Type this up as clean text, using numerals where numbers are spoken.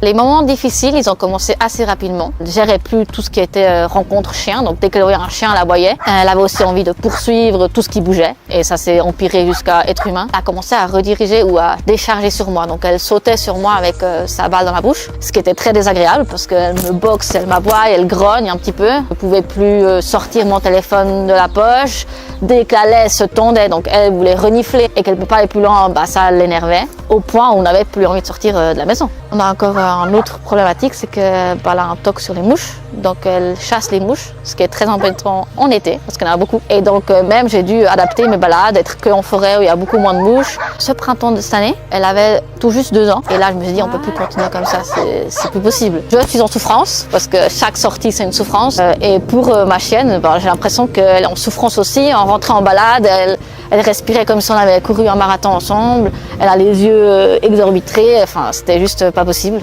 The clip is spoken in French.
Les moments difficiles, ils ont commencé assez rapidement. Elle ne gérait plus tout ce qui était rencontre chien, donc dès qu'elle voyait un chien, elle aboyait. Elle avait aussi envie de poursuivre tout ce qui bougeait, et ça s'est empiré jusqu'à être humain. Elle a commencé à rediriger ou à décharger sur moi, donc elle sautait sur moi avec sa balle dans la bouche, ce qui était très désagréable parce qu'elle me boxe, elle m'aboie, elle grogne un petit peu. Je ne pouvais plus sortir mon téléphone de la poche. Dès que la laisse se tondait, donc elle voulait renifler et qu'elle ne peut pas aller plus loin, ça l'énervait, au point où on n'avait plus envie de sortir de la maison. On a encore une autre problématique, c'est qu'elle a un toc sur les mouches, donc elle chasse les mouches, ce qui est très embêtant en été, parce qu'il y en a beaucoup. Et donc même j'ai dû adapter mes balades, être que en forêt où il y a beaucoup moins de mouches. Ce printemps de cette année, elle avait tout juste 2 ans, et là je me suis dit on peut plus continuer comme ça, c'est plus possible. Je suis en souffrance, parce que chaque sortie c'est une souffrance, et pour ma chienne, j'ai l'impression qu'elle est en souffrance aussi. En rentrant en balade, elle respirait comme si on avait couru un marathon ensemble, elle a les yeux exorbités, enfin c'était juste pas possible.